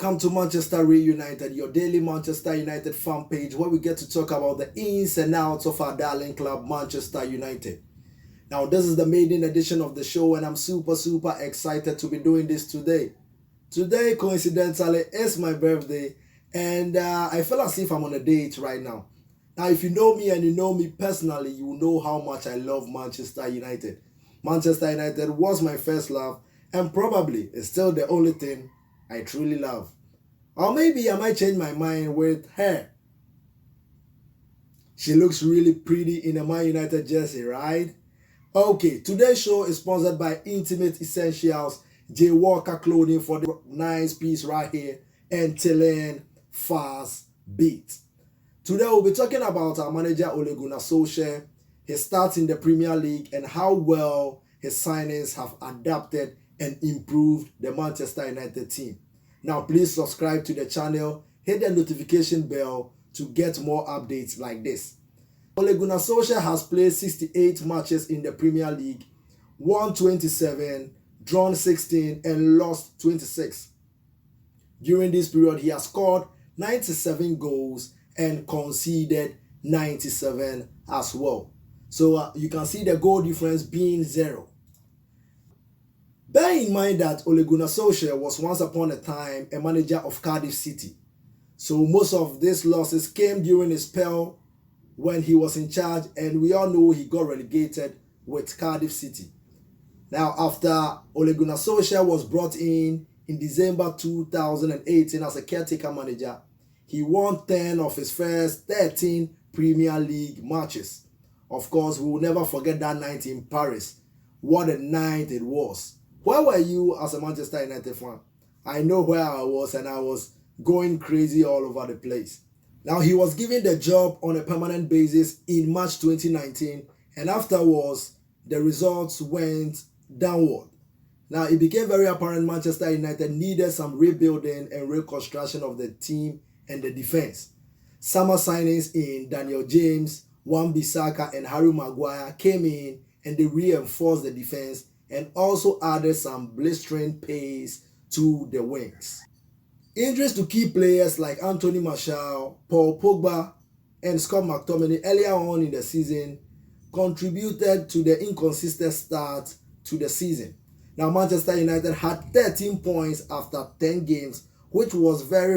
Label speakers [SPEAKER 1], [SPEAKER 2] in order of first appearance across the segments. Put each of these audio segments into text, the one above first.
[SPEAKER 1] Welcome to Manchester Reunited, your daily Manchester United fan page where we get to talk about the ins and outs of our darling club, Manchester United. Now, this is the maiden edition of the show and I'm super excited to be doing this today. Today, coincidentally, is my birthday and I feel as if I'm on a date right now. Now, if you know me and you know me personally, you know how much I love Manchester United. Manchester United was my first love and probably is still the only thing I truly love. Or maybe I might change my mind with her. She looks really pretty in a Man United jersey, right? Okay, today's show is sponsored by Intimate Essentials, J Walker Clothing for the nice piece right here, and Tillen Fast Beat. Today we'll be talking about our manager Ole Gunnar Solskjaer, his start in the Premier League and how well his signings have adapted and improved the Manchester United team. Now please subscribe to the channel, hit the notification bell to get more updates like this. Ole Gunnar Solskjaer has played 68 matches in the Premier League, won 27, drawn 16 and lost 26. During this period he has scored 97 goals and conceded 97 as well. So you can see the goal difference being 0. Bear in mind that Ole Gunnar Solskjaer was once upon a time a manager of Cardiff City. So most of these losses came during his spell when he was in charge, and we all know he got relegated with Cardiff City. Now after Ole Gunnar Solskjaer was brought in December 2018 as a caretaker manager, he won 10 of his first 13 Premier League matches. Of course, we will never forget that night in Paris. What a night it was. Where were you as a Manchester United fan? I know where I was and I was going crazy all over the place. Now he was given the job on a permanent basis in March 2019 and afterwards the results went downward. Now it became very apparent Manchester United needed some rebuilding and reconstruction of the team and the defense. Summer signings in Daniel James, Wan-Bissaka and Harry Maguire came in and they reinforced the defense and also added some blistering pace to the wings. Injuries to key players like Anthony Martial, Paul Pogba and Scott McTominay earlier on in the season contributed to the inconsistent start to the season. Now Manchester United had 13 points after 10 games, which was very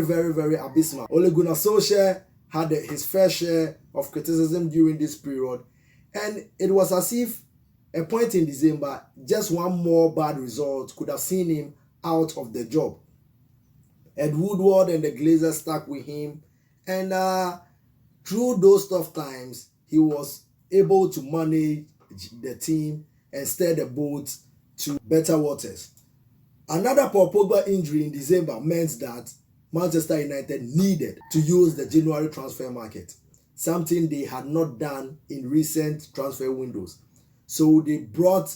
[SPEAKER 1] abysmal. Ole Gunnar Solskjaer had his fair share of criticism during this period, and it was as if a point in December, just one more bad result could have seen him out of the job. Ed Woodward and the Glazers stuck with him, and through those tough times, he was able to manage the team and steer the boat to better waters. Another Paul Pogba injury in December meant that Manchester United needed to use the January transfer market, something they had not done in recent transfer windows. So they brought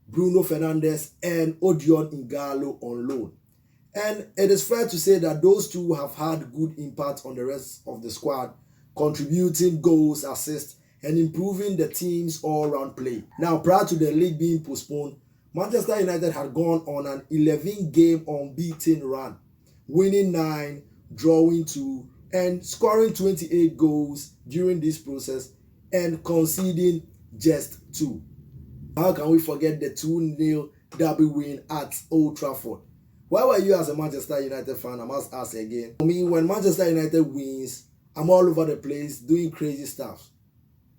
[SPEAKER 1] Bruno Fernandes and Odion Ighalo on loan. And it is fair to say that those two have had good impact on the rest of the squad, contributing goals, assists, and improving the team's all-round play. Now, prior to the league being postponed, Manchester United had gone on an 11-game unbeaten run, winning 9, drawing 2, and scoring 28 goals during this process and conceding just 2. How can we forget the 2-0 derby win at Old Trafford? Where were you as a Manchester United fan? I must ask again. I mean, when Manchester United wins, I'm all over the place doing crazy stuff.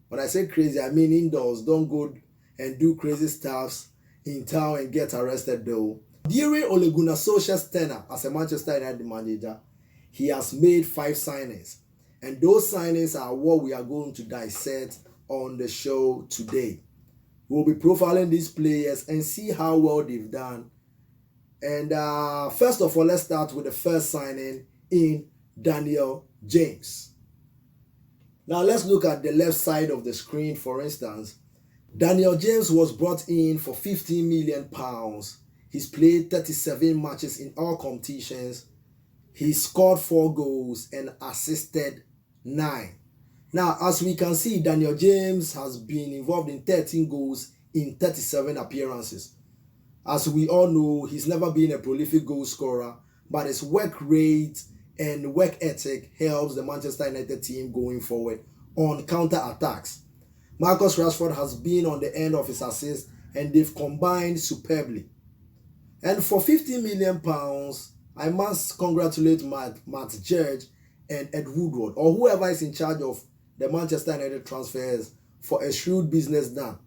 [SPEAKER 1] When I say crazy, I mean indoors. Don't go and do crazy stuffs in town and get arrested though. During Ole Gunnar Solskjaer's tenure as a Manchester United manager, he has made 5 signings. And those signings are what we are going to dissect on the show today. We'll be profiling these players and see how well they've done. And first of all, let's start with the first signing in Daniel James. Now let's look at the left side of the screen. For instance, Daniel James was brought in for £15 million. He's played 37 matches in all competitions. He scored 4 goals and assisted 9. Now, as we can see, Daniel James has been involved in 13 goals in 37 appearances. As we all know, he's never been a prolific goal scorer, but his work rate and work ethic helps the Manchester United team going forward on counter-attacks. Marcus Rashford has been on the end of his assist and they've combined superbly. And for £50 million, I must congratulate Matt George and Ed Woodward, or whoever is in charge of the Manchester United transfers, for a shrewd business done,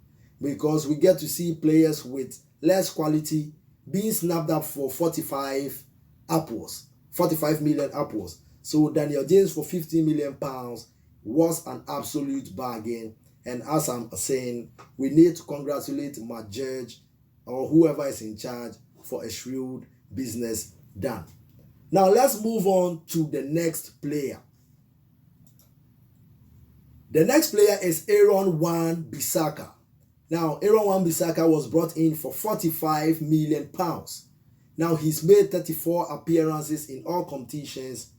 [SPEAKER 1] because we get to see players with less quality being snapped up for 45 million upwards. So Daniel James for £50 million was an absolute bargain. And as I'm saying, we need to congratulate Matt George or whoever is in charge for a shrewd business done. Now let's move on to the next player. The next player is Aaron Wan-Bissaka. Now, Aaron Wan-Bissaka was brought in for £45 million. Now, he's made 34 appearances in all competitions,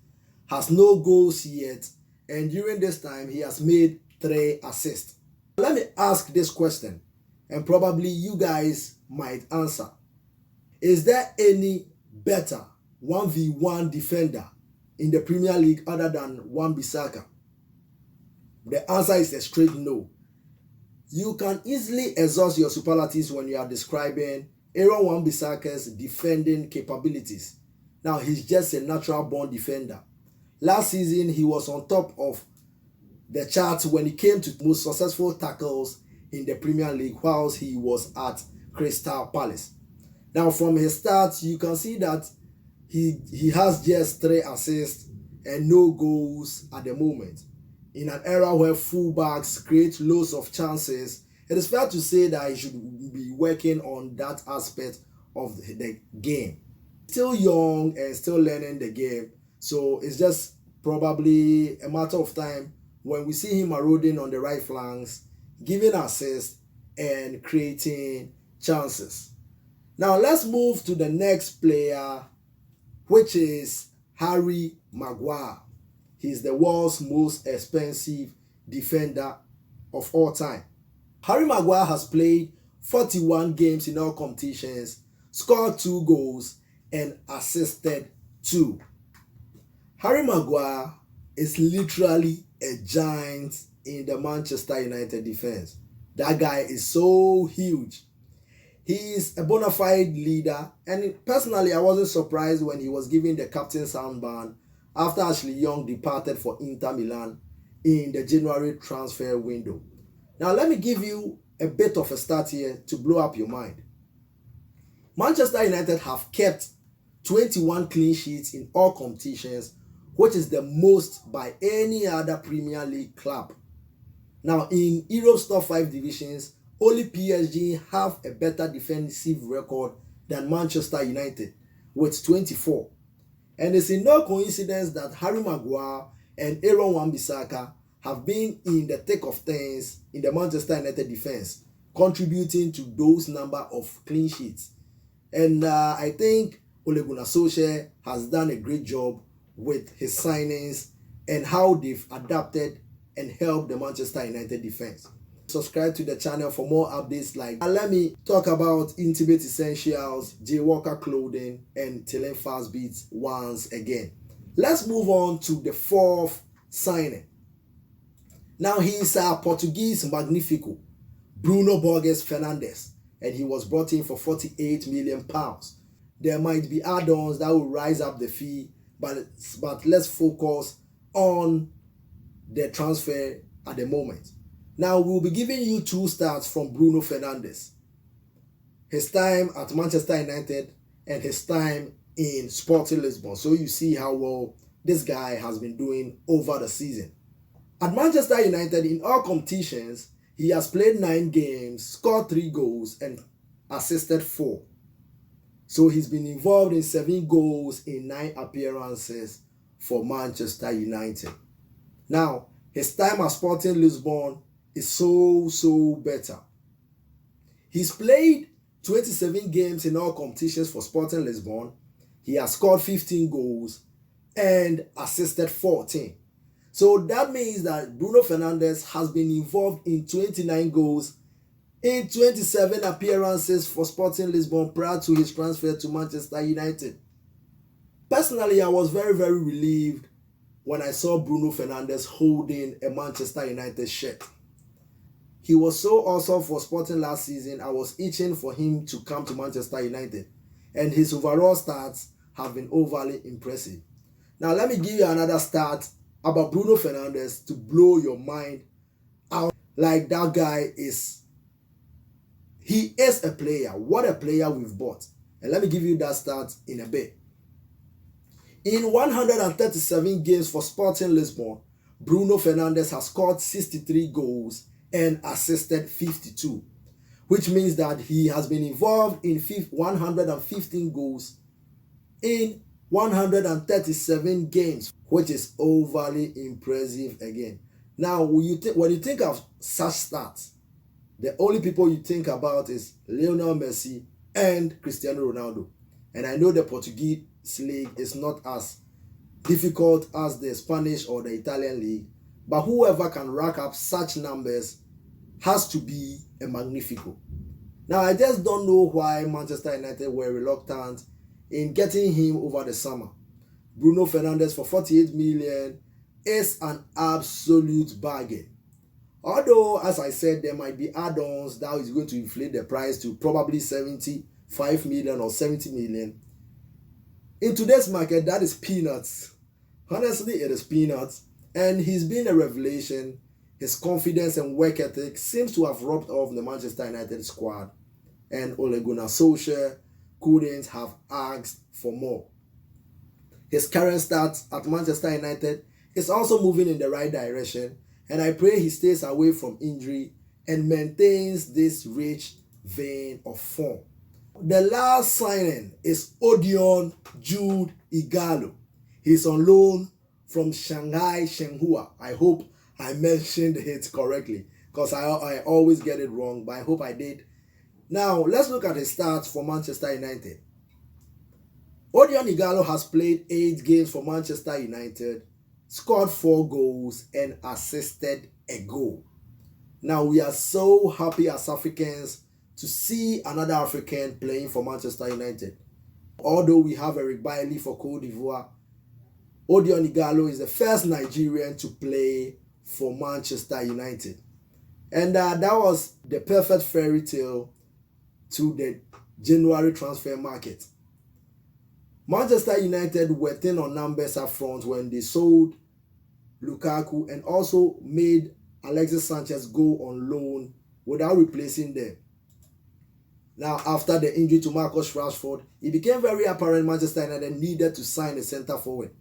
[SPEAKER 1] has no goals yet, and during this time, he has made 3 assists. Let me ask this question, and probably you guys might answer. Is there any better 1v1 defender in the Premier League other than Wan-Bissaka? The answer is a straight no. You can easily exhaust your superlatives when you are describing Aaron Wan-Bissaka's defending capabilities. Now, he's just a natural-born defender. Last season, he was on top of the charts when it came to most successful tackles in the Premier League whilst he was at Crystal Palace. Now, from his stats, you can see that he has just 3 assists and no goals at the moment. In an era where fullbacks create loads of chances, it is fair to say that he should be working on that aspect of the game. Still young and still learning the game, so it's just probably a matter of time when we see him marauding on the right flanks, giving assists and creating chances. Now let's move to the next player, which is Harry Maguire. He's the world's most expensive defender of all time. Harry Maguire has played 41 games in all competitions, scored 2 goals, and assisted 2. Harry Maguire is literally a giant in the Manchester United defense. That guy is so huge. He is a bona fide leader, and personally, I wasn't surprised when he was given the captain's armband after Ashley Young departed for Inter Milan in the January transfer window. Now, let me give you a bit of a start here to blow up your mind. Manchester United have kept 21 clean sheets in all competitions, which is the most by any other Premier League club. Now, in Europe's top 5 divisions, only PSG have a better defensive record than Manchester United with 24. And it's no coincidence that Harry Maguire and Aaron Wan-Bissaka have been in the thick of things in the Manchester United defense, contributing to those number of clean sheets. And I think Ole Gunnar Solskjaer has done a great job with his signings and how they've adapted and helped the Manchester United defense. Subscribe to the channel for more updates like and let me talk about Intimate Essentials, J Walker Clothing, and Tillen Fast Beats once again. Let's move on to the 4th signing. Now he's a Portuguese Magnifico, Bruno Borges Fernandes, and he was brought in for £48 million. There might be add-ons that will rise up the fee, but let's focus on the transfer at the moment. Now, we'll be giving you 2 stats from Bruno Fernandes. His time at Manchester United and his time in Sporting Lisbon. So you see how well this guy has been doing over the season. At Manchester United, in all competitions, he has played 9 games, scored 3 goals, and assisted 4. So he's been involved in 7 goals in 9 appearances for Manchester United. Now, his time at Sporting Lisbon is so better. He's played 27 games in all competitions for Sporting Lisbon. He has scored 15 goals and assisted 14. So that means that Bruno Fernandes has been involved in 29 goals in 27 appearances for Sporting Lisbon prior to his transfer to Manchester United. Personally, I was very, very relieved when I saw Bruno Fernandes holding a Manchester United shirt. He was so awesome for Sporting last season. I was itching for him to come to Manchester United. And his overall stats have been overly impressive. Now, let me give you another stat about Bruno Fernandes to blow your mind out. Like, that guy is... He is a player. What a player we've bought. And let me give you that stat in a bit. In 137 games for Sporting Lisbon, Bruno Fernandes has scored 63 goals and assisted 52, which means that he has been involved in 115 goals in 137 games, which is overly impressive again. Now, when you think of such stats, the only people you think about is Lionel Messi and Cristiano Ronaldo. And I know the Portuguese league is not as difficult as the Spanish or the Italian league, but whoever can rack up such numbers has to be a magnifico. Now, I just don't know why Manchester United were reluctant in getting him over the summer. Bruno Fernandes for 48 million is an absolute bargain. Although, as I said, there might be add-ons that is going to inflate the price to probably 75 million or 70 million. In today's market, that is peanuts. Honestly, it is peanuts. And he's been a revelation. His confidence and work ethic seems to have rubbed off the Manchester United squad. And Ole Gunnar Solskjaer couldn't have asked for more. His current stats at Manchester United is also moving in the right direction. And I pray he stays away from injury and maintains this rich vein of form. The last signing is Odion Jude Igalo. He's on loan from Shanghai Shenhua. I hope I mentioned it correctly because I always get it wrong, but I hope I did. Now, let's look at his stats for Manchester United. Odion Igalo has played 8 games for Manchester United, scored 4 goals, and assisted a goal. Now, we are so happy as Africans to see another African playing for Manchester United. Although we have Eric Bailly for Cote d'Ivoire, Odion Igalo is the first Nigerian to play for Manchester United. And that was the perfect fairy tale to the January transfer market. Manchester United were thin on numbers up front when they sold Lukaku and also made Alexis Sanchez go on loan without replacing them. Now, after the injury to Marcus Rashford, it became very apparent Manchester United needed to sign a centre forward.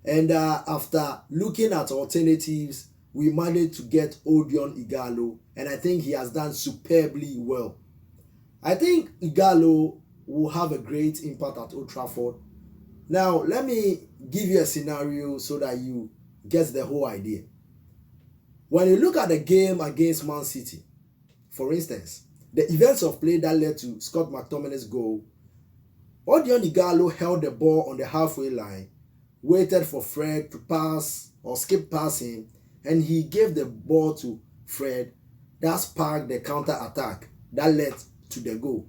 [SPEAKER 1] And after looking at alternatives, we managed to get Odion Igalo, and I think he has done superbly well. I think Igalo will have a great impact at Old Trafford. Now, let me give you a scenario so that you get the whole idea. When you look at the game against Man City, for instance, the events of play that led to Scott McTominay's goal, Odion Igalo held the ball on the halfway line, waited for Fred to pass or skip past him, and he gave the ball to Fred. That sparked the counter-attack that led to the goal.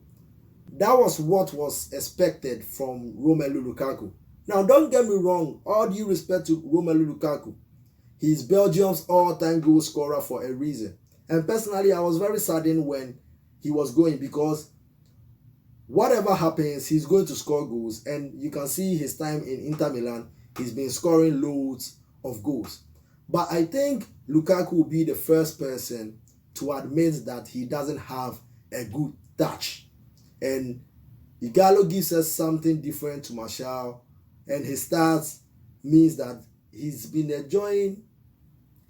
[SPEAKER 1] That was what was expected from Romelu Lukaku. Now, don't get me wrong, all due respect to Romelu Lukaku. He's Belgium's all-time goal scorer for a reason. And personally, I was very saddened when he was going because whatever happens, he's going to score goals. And you can see his time in Inter Milan, he's been scoring loads of goals. But I think Lukaku will be the first person to admit that he doesn't have a good touch. And Igalo gives us something different to Martial, and his stats means that he's been enjoying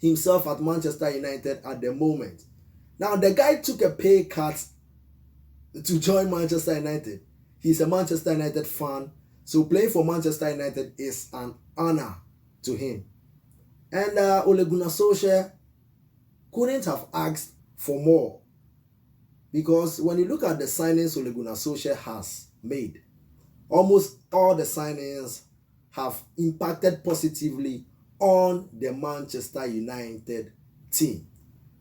[SPEAKER 1] himself at Manchester United at the moment. Now, the guy took a pay cut to join Manchester United. He's a Manchester United fan, so playing for Manchester United is an honor to him. And Ole Gunnar Solskjaer couldn't have asked for more. Because when you look at the signings Ole Gunnar Solskjaer has made, almost all the signings have impacted positively on the Manchester United team.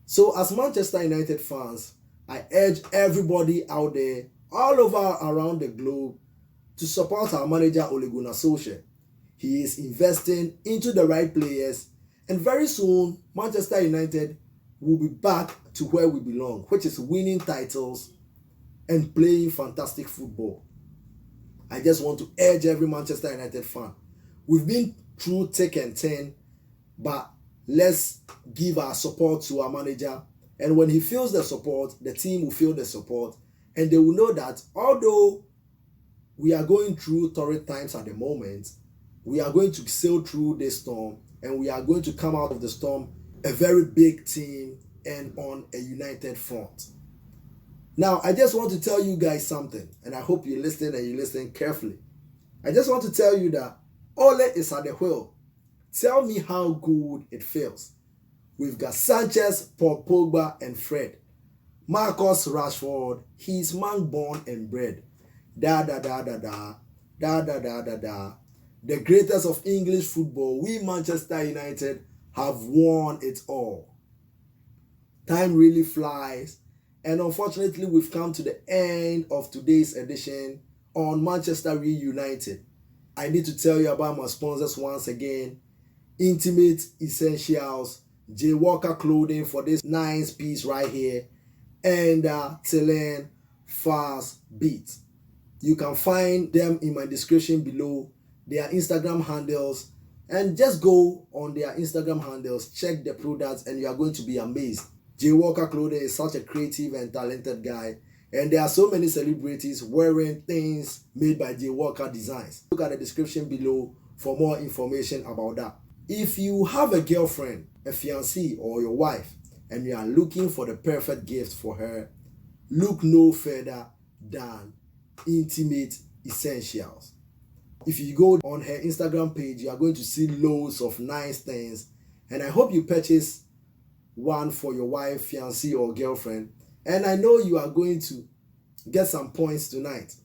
[SPEAKER 1] So as Manchester United fans, I urge everybody out there, all over around the globe, to support our manager Ole Gunnar Solskjaer. He is investing into the right players, and very soon Manchester United will be back to where we belong, which is winning titles and playing fantastic football. I just want to urge every Manchester United fan. We've been through thick and thin, but let's give our support to our manager. And when he feels the support, the team will feel the support. And they will know that although we are going through torrid times at the moment, we are going to sail through this storm, and we are going to come out of the storm a very big team and on a united front. Now, I just want to tell you guys something, and I hope you listen and you listen carefully. I just want to tell you that Ole is at the wheel. Tell me how good it feels. We've got Sanchez, Paul Pogba, and Fred. Marcus Rashford, he's man born and bred. Da da da da da, da da da da da. The greatest of English football, we Manchester United have won it all. Time really flies, and unfortunately we've come to the end of today's edition on Manchester Reunited. I need to tell you about my sponsors once again. Intimate Essentials, J Walker Clothing for this nice piece right here, and Telen Fast Beat. You can find them in my description below, their Instagram handles, and just go on their Instagram handles, check the products, and you are going to be amazed. J Walker Clothing is such a creative and talented guy, and there are so many celebrities wearing things made by J Walker Designs. Look at the description below for more information about that. If you have a girlfriend, a fiancée, or your wife, and you are looking for the perfect gift for her, look no further than Intimate Essentials. If you go on her Instagram page, you are going to see loads of nice things, and I hope you purchase one for your wife, fiancé, or girlfriend. And I know you are going to get some points tonight.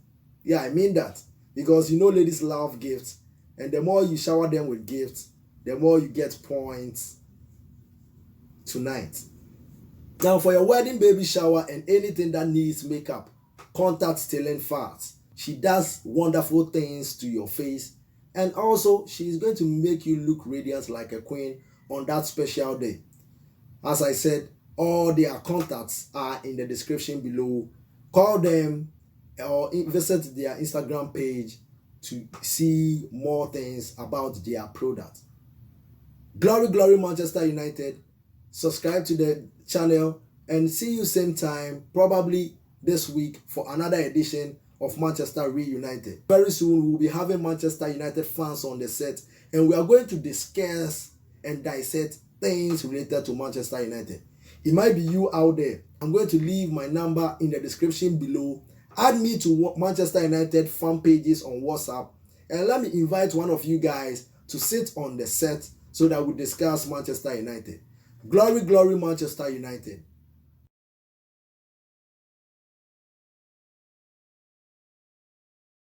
[SPEAKER 1] Yeah, I mean that, because you know ladies love gifts, and the more you shower them with gifts, the more you get points tonight. Now, for your wedding, baby shower, and anything that needs makeup, contact Telen Fast. She does wonderful things to your face, and also she's going to make you look radiant like a queen on that special day. As I said, all their contacts are in the description below. Call them or visit their Instagram page to see more things about their product. Glory, glory, Manchester United. Subscribe to the channel and see you same time, probably this week, for another edition of Manchester Reunited. Very soon we'll be having Manchester United fans on the set, and we are going to discuss and dissect things related to Manchester United. It might be you out there. I'm going to leave my number in the description below. Add me to Manchester United fan pages on WhatsApp, and let me invite one of you guys to sit on the set so that we discuss Manchester United. Glory, glory, Manchester United.